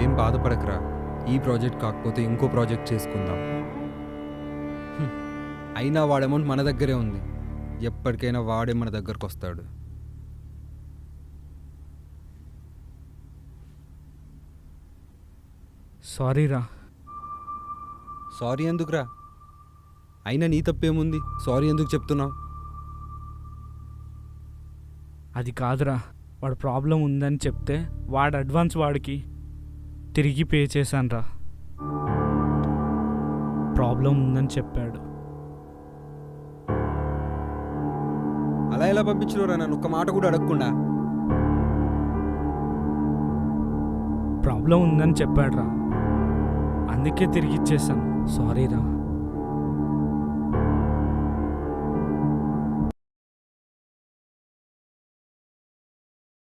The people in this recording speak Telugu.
నువ్వేం బాధపడకరా. ఈ ప్రాజెక్ట్ కాకపోతే ఇంకో ప్రాజెక్ట్ చేసుకుందాం. అయినా వాడి అమౌంట్ మన దగ్గరే ఉంది. ఎప్పటికైనా వాడే మన దగ్గరకు వస్తాడు. సారీ రా. సారీ ఎందుకురా? అయినా నీ తప్పేముంది? సారీ ఎందుకు చెప్తున్నావు? అది కాదురా, వాడు ప్రాబ్లం ఉందని చెప్తే వాడు అడ్వాన్స్ వాడికి తిరిగి పే చేశాను రా. ప్రాబ్లం ఉందని చెప్పాడు. అలా ఎలా పంపించినవరా నన్ను ఒక్క మాట కూడా అడగకుండా? ప్రాబ్లం ఉందని చెప్పాడు రా, అందుకే తిరిగి ఇచ్చేసాను. సారీ రా.